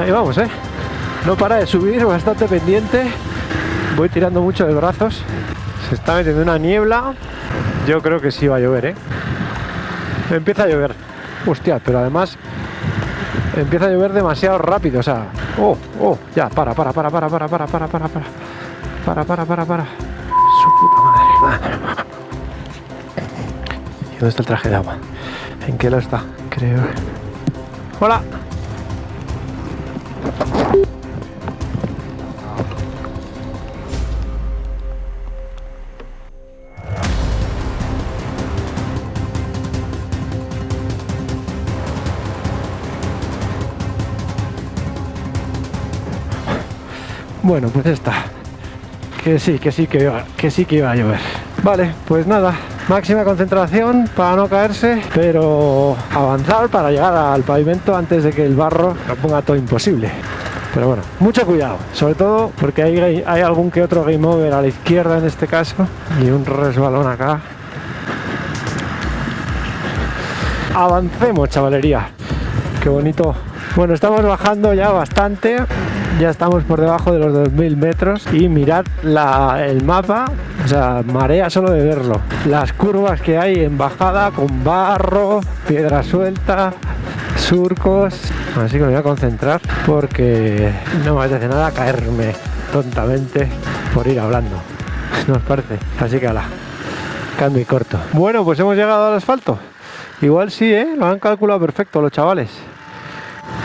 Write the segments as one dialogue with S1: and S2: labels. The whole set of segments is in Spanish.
S1: Ahí vamos, no para de subir, bastante pendiente. Voy tirando mucho de brazos. Se está metiendo una niebla. Yo creo que sí va a llover, Empieza a llover. Hostia, pero además empieza a llover demasiado rápido, o sea. Ya, para. Para. Su puta madre. ¿Y dónde está el traje de agua? ¿En qué lo está? Creo. ¡Hola! Bueno, pues está. Que sí que iba a llover. Vale, pues nada, máxima concentración para no caerse, pero avanzar para llegar al pavimento antes de que el barro lo ponga todo imposible. Pero bueno, mucho cuidado, sobre todo porque hay algún que otro game over a la izquierda en este caso, y un resbalón acá. Avancemos, chavalería. Qué bonito. Bueno, estamos bajando ya bastante. Ya estamos por debajo de los 2000 metros y mirad el mapa, o sea, marea solo de verlo. Las curvas que hay en bajada con barro, piedra suelta, surcos. Así que me voy a concentrar porque no me apetece nada caerme tontamente por ir hablando. ¿No os parece? Así que ala, cambio y corto. Bueno, pues hemos llegado al asfalto. Igual sí, lo han calculado perfecto los chavales.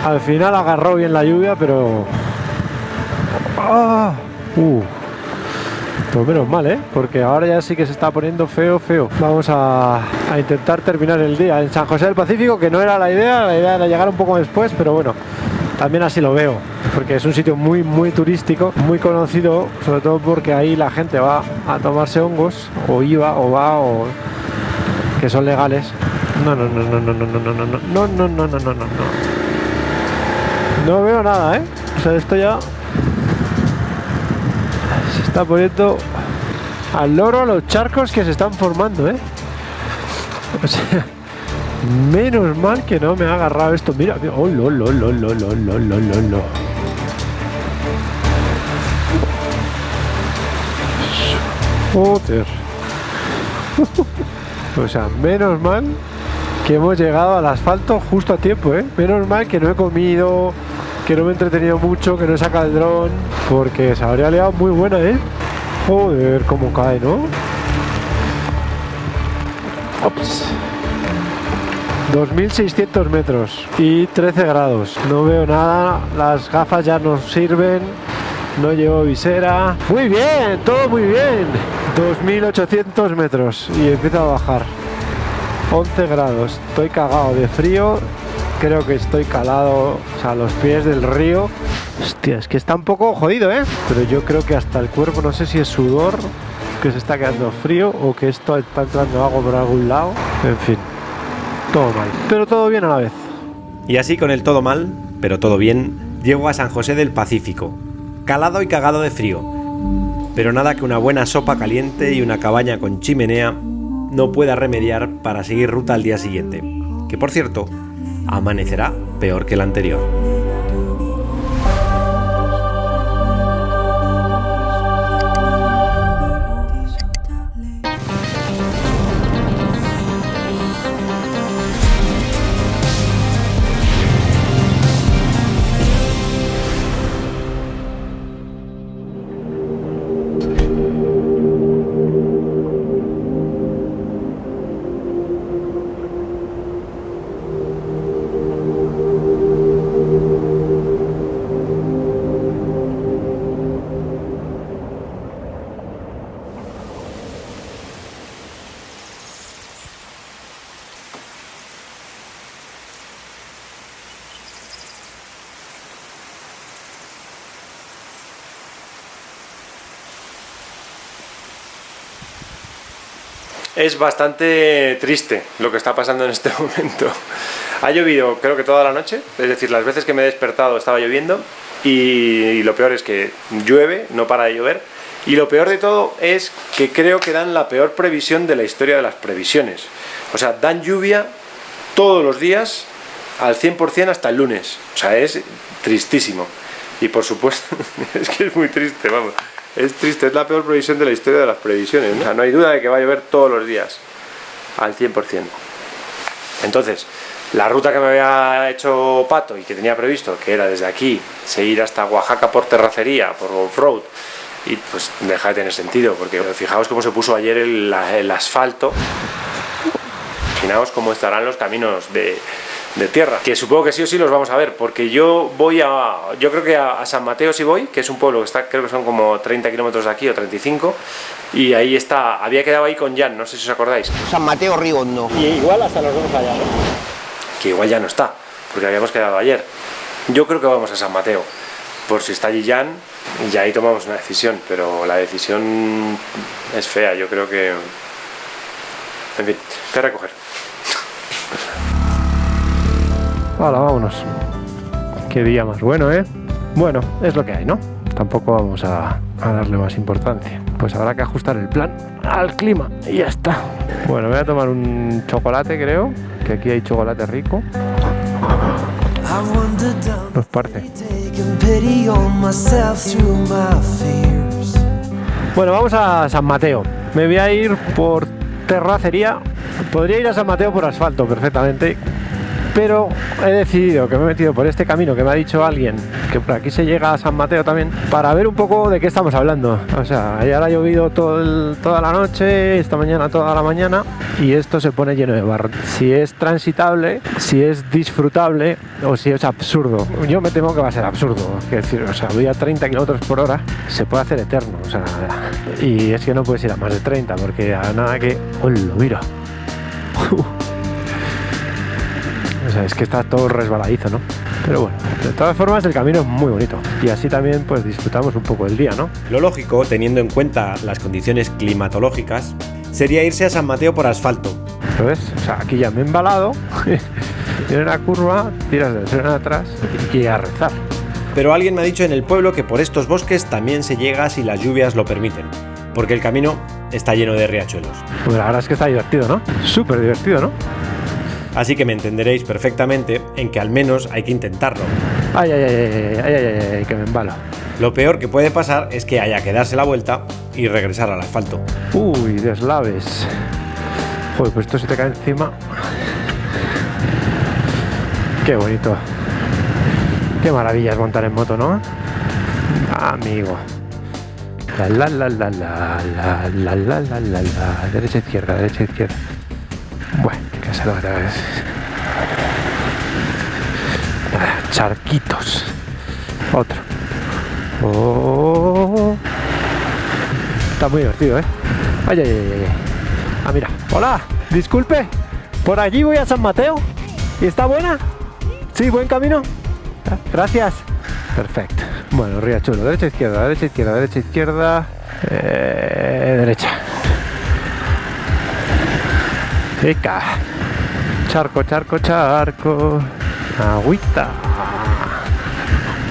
S1: Al final agarró bien la lluvia, pero... Pues menos mal, porque ahora ya sí que se está poniendo feo. Vamos a intentar terminar el día en San José del Pacífico, que no era la idea era llegar un poco después, pero bueno, también así lo veo, porque es un sitio muy turístico, muy conocido, sobre todo porque ahí la gente va a tomarse hongos, o que son legales. No veo nada, o sea, esto ya se está poniendo al loro los charcos que se están formando, O sea, menos mal que no me ha agarrado esto. Mira, Joder. O sea, menos mal que hemos llegado al asfalto justo a tiempo, Menos mal que no he comido, que no me he entretenido mucho, que no he sacado el dron, porque se habría liado muy buena, Joder, cómo cae, ¿no? Ops. 2600 metros y 13 grados. No veo nada, las gafas ya no sirven, no llevo visera. Muy bien, todo muy bien. 2800 metros y empiezo a bajar. 11 grados, estoy cagado de frío, creo que estoy calado, o sea, a los pies del río. Hostia, es que está un poco jodido, pero yo creo que hasta el cuerpo, no sé si es sudor, que se está quedando frío o que esto está entrando agua por algún lado. En fin, todo mal, pero todo bien a la vez.
S2: Y así, con el todo mal, pero todo bien, llego a San José del Pacífico, calado y cagado de frío, pero nada que una buena sopa caliente y una cabaña con chimenea no pueda remediar para seguir ruta al día siguiente, que por cierto, amanecerá peor que el anterior.
S1: Es bastante triste lo que está pasando en este momento. Ha llovido creo que toda la noche, es decir, las veces que me he despertado estaba lloviendo y lo peor es que llueve, no para de llover, y lo peor de todo es que creo que dan la peor previsión de la historia de las previsiones. O sea, dan lluvia todos los días al 100% hasta el lunes. O sea, es tristísimo. Y por supuesto, es que es muy triste, vamos. Es triste, es la peor previsión de la historia de las previsiones, ¿no? O sea, no hay duda de que va a llover todos los días, al 100%. Entonces, la ruta que me había hecho Pato y que tenía previsto, que era desde aquí, seguir hasta Oaxaca por terracería, por off-road, y pues deja de tener sentido, porque fijaos cómo se puso ayer el asfalto. Imaginaos cómo estarán los caminos de tierra, que supongo que sí o sí los vamos a ver, porque yo creo que a San Mateo sí voy, que es un pueblo que está, creo que son como 30 kilómetros de aquí o 35, y ahí está, había quedado ahí con Jan, no sé si os acordáis.
S3: San Mateo Rigondo.
S1: Y igual hasta los vamos allá, ¿no? Que igual ya no está, porque habíamos quedado ayer. Yo creo que vamos a San Mateo, por si está allí Jan, y ahí tomamos una decisión, pero la decisión es fea, yo creo que... En fin, voy a recoger. Hola, vámonos. Qué día más bueno, ¿eh? Bueno, es lo que hay, ¿no? Tampoco vamos a darle más importancia. Pues habrá que ajustar el plan al clima y ya está. Bueno, voy a tomar un chocolate, creo, que aquí hay chocolate rico. Nos parece. Bueno, vamos a San Mateo. Me voy a ir por terracería. Podría ir a San Mateo por asfalto perfectamente, pero he decidido que me he metido por este camino que me ha dicho alguien, que por aquí se llega a San Mateo también, para ver un poco de qué estamos hablando. O sea, ayer ha llovido toda la noche, esta mañana toda la mañana, y esto se pone lleno de barro. Si es transitable, si es disfrutable o si es absurdo. Yo me temo que va a ser absurdo. Es decir, o sea, voy a 30 km por hora, se puede hacer eterno. O sea, y es que no puedes ir a más de 30 porque a nada que... ¡Hola, mira! O sea, es que está todo resbaladizo, ¿no? Pero bueno, de todas formas el camino es muy bonito y así también pues disfrutamos un poco del día, ¿no?
S2: Lo lógico, teniendo en cuenta las condiciones climatológicas, sería irse a San Mateo por asfalto.
S1: ¿Ves? O sea, aquí ya me he embalado, viene una curva, tiras del freno atrás y a rezar.
S2: Pero alguien me ha dicho en el pueblo que por estos bosques también se llega si las lluvias lo permiten, porque el camino está lleno de riachuelos.
S1: Pues la verdad es que está divertido, ¿no? Súper divertido, ¿no?
S2: Así que me entenderéis perfectamente en que al menos hay que intentarlo.
S1: Ay, que me embalo.
S2: Lo peor que puede pasar es que haya que darse la vuelta y regresar al asfalto.
S1: Uy, deslaves. Joder, pues esto se te cae encima. Qué bonito. Qué maravilla es montar en moto, ¿no? Amigo. La. Derecha, izquierda. Bueno, que se lo otra vez. Charquitos. Otro. Oh. Está muy divertido, ¿eh? Ay. Ah, mira. Hola, disculpe. Por allí voy a San Mateo. ¿Y está buena? Sí, buen camino. Gracias. Perfecto. Bueno, riachuelo. Derecha, izquierda. Derecha. Seca. Charco. Agüita.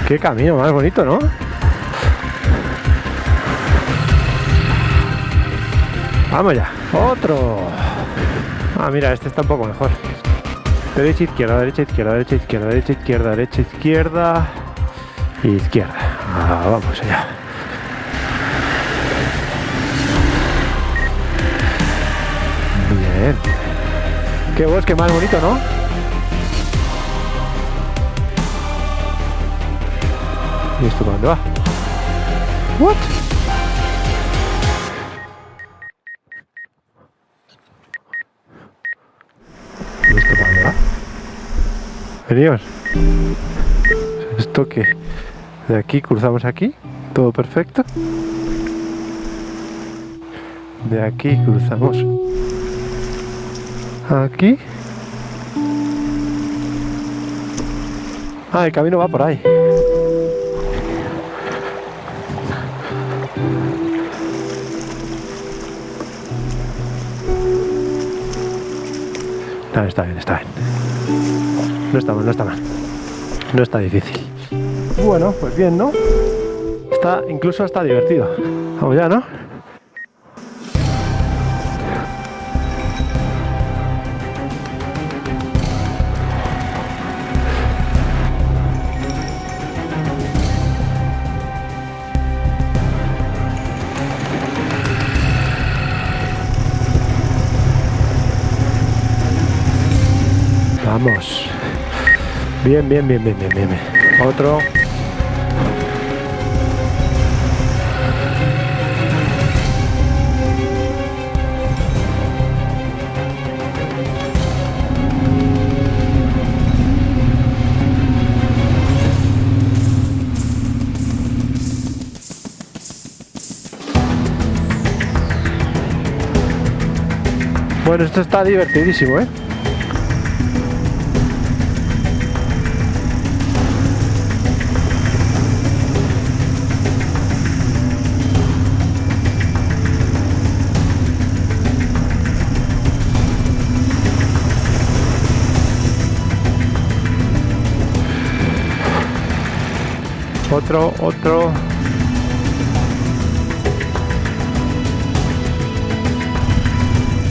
S1: Qué camino más bonito, ¿no? Vamos ya. Otro. Ah, mira, este está un poco mejor. Derecha, izquierda. Izquierda. Ah, vamos allá. Bien. Qué bosque más bonito, ¿no? ¿Y esto para dónde va? What? ¿Y esto para dónde va? Veníos. Esto que de aquí cruzamos aquí, todo perfecto. De aquí cruzamos aquí. Ah, el camino va por ahí. No, está bien. No está mal. No está difícil. Bueno, pues bien, ¿no? Incluso está divertido. Vamos ya, ¿no? Bien, bien, bien, bien, bien, bien, bien. Otro. Bueno, esto está divertidísimo, ¿eh? Otro.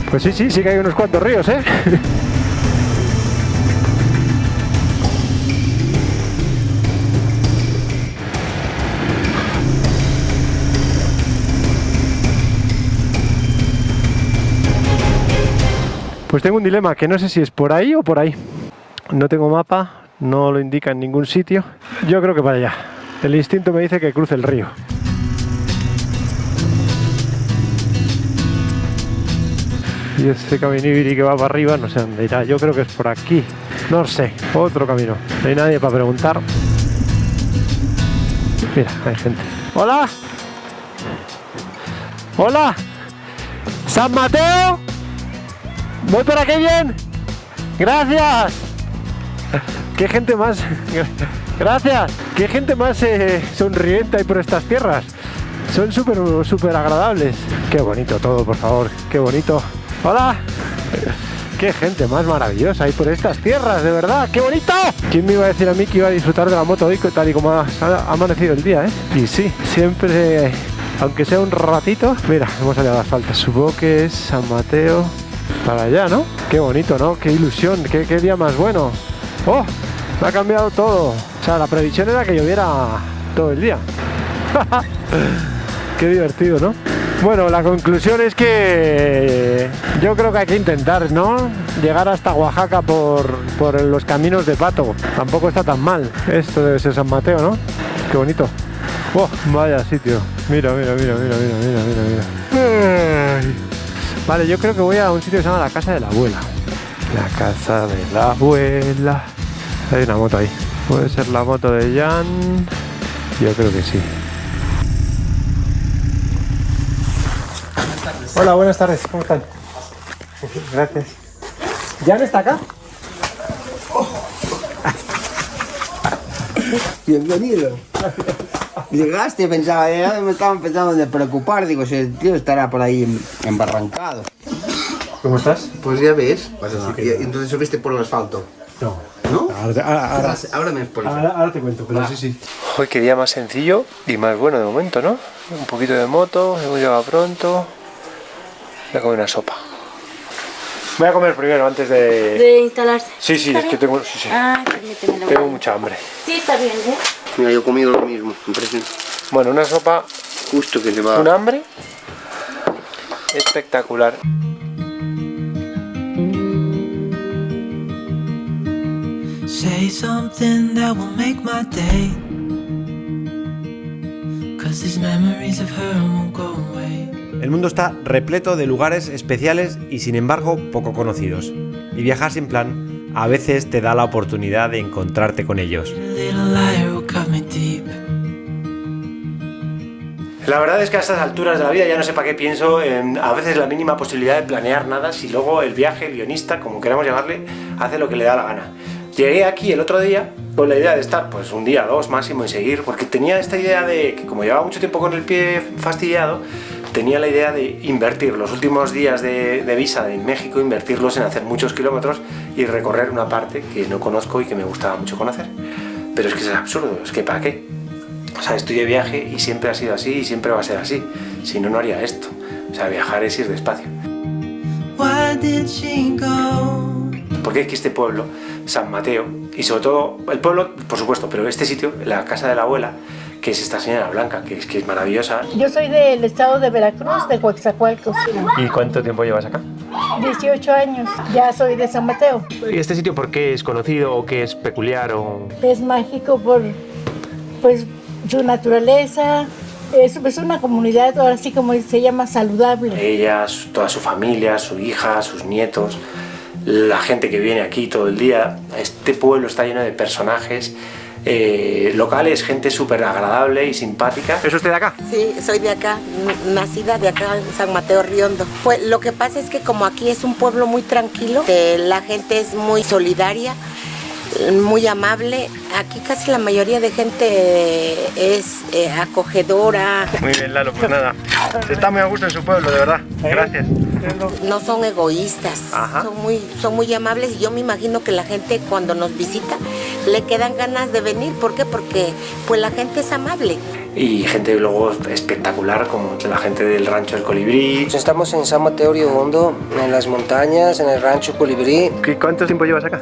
S1: Pues sí que hay unos cuantos ríos, ¿eh? Pues tengo un dilema, que no sé si es por ahí o por ahí. No tengo mapa, no lo indica en ningún sitio. Yo creo que para allá. El instinto me dice que cruce el río. Y este caminibiri que va para arriba, no sé dónde irá. Yo creo que es por aquí. No sé, otro camino. No hay nadie para preguntar. Mira, hay gente. ¡Hola! ¡Hola! ¡San Mateo! ¿Voy por aquí bien? ¡Gracias! ¡Qué gente más! ¡Gracias! ¡Qué gente más sonriente hay por estas tierras! Son súper agradables. ¡Qué bonito todo, por favor! ¡Qué bonito! ¡Hola! ¡Qué gente más maravillosa hay por estas tierras, de verdad! ¡Qué bonito! ¿Quién me iba a decir a mí que iba a disfrutar de la moto hoy tal y como ha amanecido el día, eh? Y sí, siempre, aunque sea un ratito. Mira, hemos salido a las faltas. Supongo que es San Mateo para allá, ¿no? ¡Qué bonito!, ¿no? ¡Qué ilusión! ¡Qué día más bueno! ¡Oh! Me ha cambiado todo. O sea, la previsión era que lloviera todo el día. ¡Qué divertido!, ¿no? Bueno, la conclusión es que yo creo que hay que intentar, ¿no? Llegar hasta Oaxaca por los caminos de pato. Tampoco está tan mal. Esto debe ser San Mateo, ¿no? Qué bonito. ¡Oh! Vaya sitio. Mira. Ay. Vale, yo creo que voy a un sitio que se llama la casa de la abuela. La casa de la abuela. Hay una moto ahí. Puede ser la moto de Jan. Yo creo que sí. Hola, buenas tardes. ¿Cómo están? Gracias. ¿Jan está acá?
S3: Bienvenido. Llegaste, pensaba, ya me estaba empezando a preocupar, digo, si el tío estará por ahí embarrancado.
S1: ¿Cómo estás?
S3: Pues ya ves, y entonces subiste por el asfalto.
S1: No.
S3: ¿No?
S1: Ahora
S3: me explico.
S1: Ahora te cuento, pero sí. Hoy qué día más sencillo y más bueno de momento, ¿no? Un poquito de moto, hemos llegado pronto. Voy a comer una sopa. Voy a comer primero antes
S4: de instalarse.
S1: Sí, es que tengo... Sí.
S4: Permíteme.
S1: Tengo mucha hambre.
S4: Sí, está bien, ¿eh?
S3: Mira, yo he comido lo mismo, impresionante.
S1: Bueno, una sopa...
S3: Justo que se va...
S1: Un hambre espectacular.
S5: Say something that will make my day, 'cause these memories of her won't go away.
S2: El mundo está repleto de lugares especiales y sin embargo poco conocidos. Y viajar sin plan a veces te da la oportunidad de encontrarte con ellos.
S1: La verdad es que a estas alturas de la vida ya no sé para qué pienso en a veces la mínima posibilidad de planear nada si luego el viaje, el guionista, como queramos llamarle, hace lo que le da la gana. Llegué aquí el otro día con la idea de estar pues un día, dos máximo y seguir, porque tenía esta idea de que como llevaba mucho tiempo con el pie fastidiado, tenía la idea de invertir los últimos días de visa en México, invertirlos en hacer muchos kilómetros y recorrer una parte que no conozco y que me gustaba mucho conocer. Pero es que es absurdo, es que ¿para qué? O sea, estoy de viaje y siempre ha sido así y siempre va a ser así. Si no, no haría esto. O sea, viajar es ir despacio. Porque es que este pueblo, San Mateo, y sobre todo el pueblo, por supuesto, pero este sitio, la casa de la abuela, que es esta señora Blanca, que es maravillosa.
S4: Yo soy del estado de Veracruz, de Coatzacoalcos.
S1: ¿Y cuánto tiempo llevas acá?
S6: 18 años, ya soy de San Mateo.
S1: ¿Y este sitio por qué es conocido o qué es peculiar? O...
S6: Es mágico por pues, su naturaleza. Es una comunidad, ahora sí como se llama, saludable.
S7: Ella, toda su familia, su hija, sus nietos, la gente que viene aquí todo el día. Este pueblo está lleno de personajes locales, gente súper agradable y simpática.
S1: ¿Es usted de acá?
S8: Sí, soy de acá, nacida de acá en San Mateo Riondo. Pues lo que pasa es que como aquí es un pueblo muy tranquilo, la gente es muy solidaria, muy amable. Aquí casi la mayoría de gente es acogedora.
S1: Muy bien, Lalo, pues nada. Se está muy a gusto en su pueblo, de verdad. Gracias.
S8: No son egoístas, son muy amables y yo me imagino que la gente cuando nos visita le quedan ganas de venir. ¿Por qué? Porque pues la gente es amable.
S7: Y gente luego espectacular, como la gente del rancho El Colibrí.
S9: Estamos en San Mateo Riondo, en las montañas, en el rancho Colibrí.
S1: ¿Cuánto tiempo llevas acá?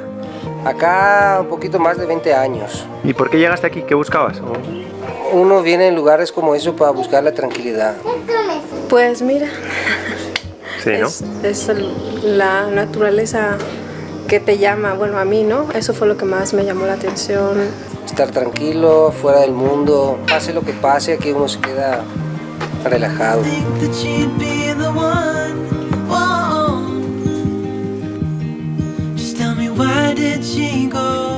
S9: Acá un poquito más de 20 años.
S1: ¿Y por qué llegaste aquí? ¿Qué buscabas?
S9: Uno viene en lugares como eso para buscar la tranquilidad.
S10: Pues mira,
S1: Sí, ¿no?
S10: es la naturaleza que te llama, bueno, a mí, ¿no? Eso fue lo que más me llamó la atención.
S9: Estar tranquilo, fuera del mundo. Pase lo que pase, aquí uno se queda relajado.
S5: Think that she'd be the one. Whoa. Just tell me, why did she go?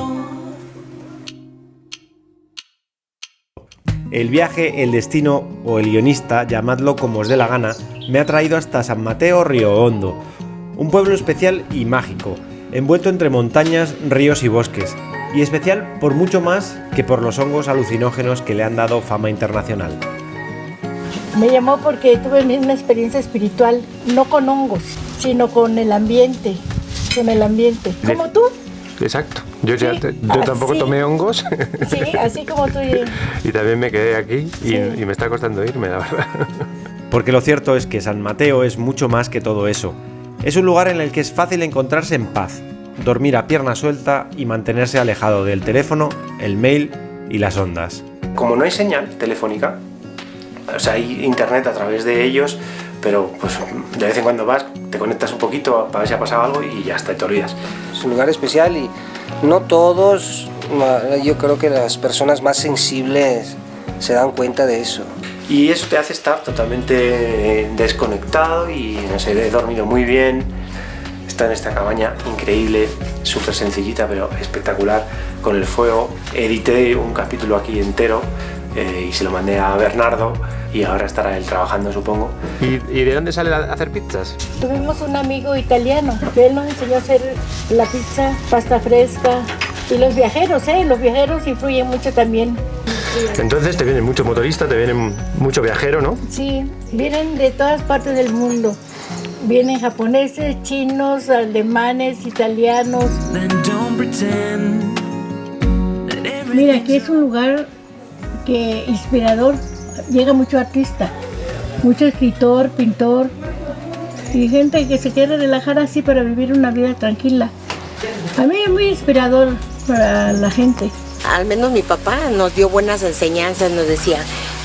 S2: El viaje, el destino o el guionista, llamadlo como os dé la gana, me ha traído hasta San Mateo Río Hondo, un pueblo especial y mágico, envuelto entre montañas, ríos y bosques, y especial por mucho más que por los hongos alucinógenos que le han dado fama internacional.
S6: Me llamó porque tuve una experiencia espiritual, no con hongos, sino con el ambiente, Como tú.
S1: Exacto. Yo
S6: Sí,
S1: tampoco
S6: así.
S1: tomé hongos
S6: Sí, así como tú.
S1: y también me quedé aquí
S6: Sí.
S1: y me está costando irme, la verdad.
S2: Porque lo cierto es que San Mateo es mucho más que todo eso. Es un lugar en el que es fácil encontrarse en paz, dormir a pierna suelta y mantenerse alejado del teléfono, el mail y las ondas.
S7: Como no hay señal telefónica, o sea, hay internet a través de ellos, pero pues de vez en cuando vas, te conectas un poquito para ver si ha pasado algo y ya está, y te olvidas.
S9: Es un lugar especial y no todos, yo creo que las personas más sensibles se dan cuenta de eso.
S7: Y eso te hace estar totalmente desconectado y no sé, he dormido muy bien. Está en esta cabaña increíble, súper sencillita pero espectacular, con el fuego. Edité un capítulo aquí entero y se lo mandé a Bernardo y ahora estará él trabajando, supongo.
S1: ¿Y de dónde sale a hacer pizzas?
S6: Tuvimos un amigo italiano que él nos enseñó a hacer la pizza, pasta fresca. Y los viajeros influyen mucho también.
S1: Entonces te vienen mucho motorista, te vienen mucho viajero, ¿no?
S6: Sí, vienen de todas partes del mundo. Vienen japoneses, chinos, alemanes, italianos.
S5: Then don't pretend that
S6: Mira, aquí es un lugar que inspirador. Llega mucho artista, mucho escritor, pintor y gente que se quiere relajar así para vivir una vida tranquila. A mí es muy inspirador para la gente.
S8: Al menos mi papá nos dio buenas enseñanzas, nos decía,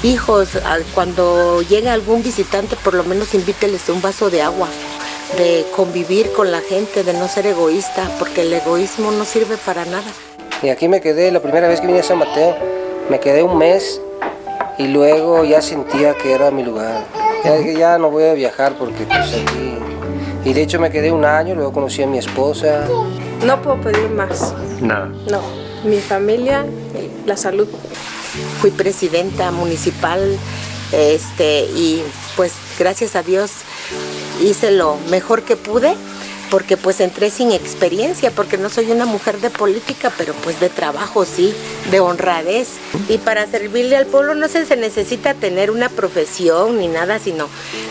S8: hijos, cuando llegue algún visitante por lo menos invíteles un vaso de agua, de convivir con la gente, de no ser egoísta, porque el egoísmo no sirve para nada.
S9: Y aquí me quedé, la primera vez que vine a San Mateo, me quedé un mes y luego ya sentía que era mi lugar. Ya dije, ya no voy a viajar porque pues aquí... Y de hecho me quedé un año, luego conocí a mi esposa.
S10: No puedo pedir más.
S1: Nada.
S10: No, mi familia, la salud.
S8: Fui presidenta municipal y pues gracias a Dios hice lo mejor que pude, porque pues entré sin experiencia, porque no soy una mujer de política, pero pues de trabajo sí, de honradez. Y para servirle al pueblo no se necesita tener una profesión ni nada, sino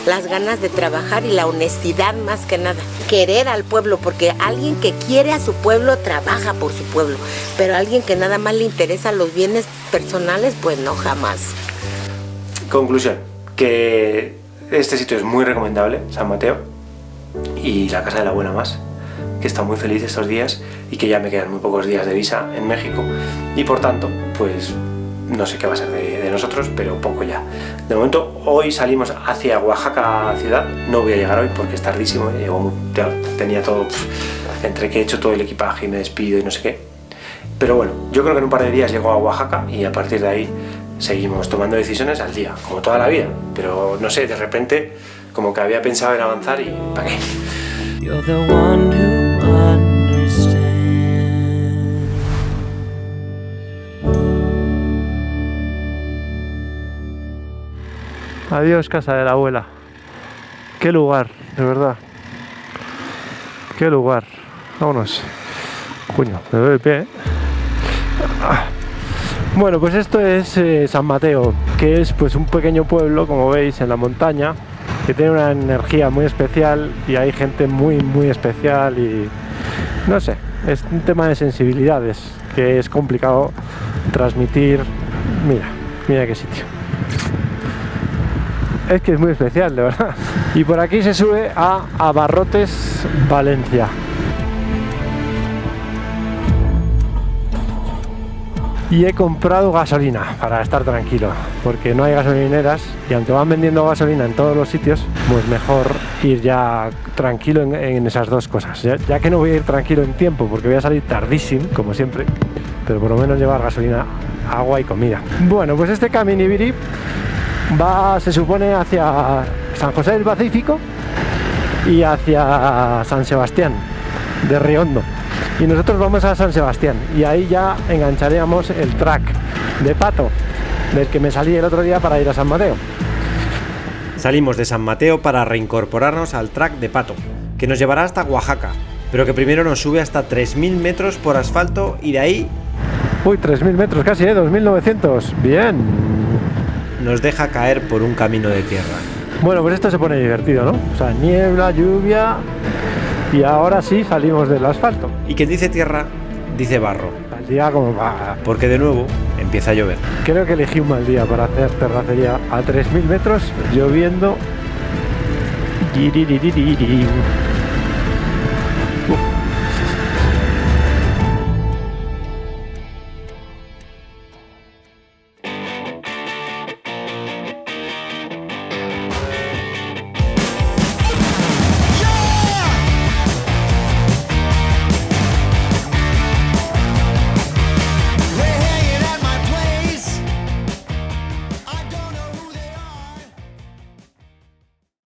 S8: las ganas de trabajar y la honestidad más que nada. Querer al pueblo, porque alguien que quiere a su pueblo trabaja por su pueblo, pero alguien que nada más le interesa los bienes personales, pues no, jamás.
S7: Conclusión, que este sitio es muy recomendable, San Mateo, y la casa de la abuela más, que está muy feliz estos días y que ya me quedan muy pocos días de visa en México y por tanto pues no sé qué va a ser de nosotros, pero poco ya. De momento, hoy salimos hacia Oaxaca ciudad. No voy a llegar hoy porque es tardísimo. Tenía todo, entre que he hecho todo el equipaje y me despido y no sé qué. Pero bueno, yo creo que en un par de días llego a Oaxaca y a partir de ahí seguimos tomando decisiones al día, como toda la vida. Pero no sé, de repente, como que había pensado en avanzar y ¿para qué?
S5: You're the one who understands.
S1: Adiós, casa de la abuela. Qué lugar, de verdad. Qué lugar. Vámonos. Coño, me doy de pie, ¿eh? Bueno, pues esto es San Mateo, que es pues un pequeño pueblo, como veis, en la montaña, que tiene una energía muy especial y hay gente muy especial y no sé, es un tema de sensibilidades que es complicado transmitir. Mira qué sitio. Es que es muy especial, de verdad. Y por aquí se sube a Abarrotes, Valencia. Y he comprado gasolina para estar tranquilo, porque no hay gasolineras y aunque van vendiendo gasolina en todos los sitios, pues mejor ir ya tranquilo en esas dos cosas. Ya que no voy a ir tranquilo en tiempo, porque voy a salir tardísimo, como siempre, pero por lo menos llevar gasolina, agua y comida. Bueno, pues este Caminibiri va, se supone, hacia San José del Pacífico y hacia San Sebastián de Riondo. Y nosotros vamos a San Sebastián y ahí ya engancharíamos el track de Pato, del que me salí el otro día para ir a San Mateo.
S2: Salimos de San Mateo para reincorporarnos al track de Pato, que nos llevará hasta Oaxaca, pero que primero nos sube hasta 3.000 metros por asfalto y de ahí...
S1: Uy, 3.000 metros casi, 2.900, bien.
S2: Nos deja caer por un camino de tierra.
S1: Bueno, pues esto se pone divertido, ¿no? O sea, niebla, lluvia... Y ahora sí salimos del asfalto.
S2: Y quien dice tierra, dice barro.
S1: El día como va.
S2: Porque de nuevo empieza a llover.
S1: Creo que elegí un mal día para hacer terracería a 3.000 metros, lloviendo.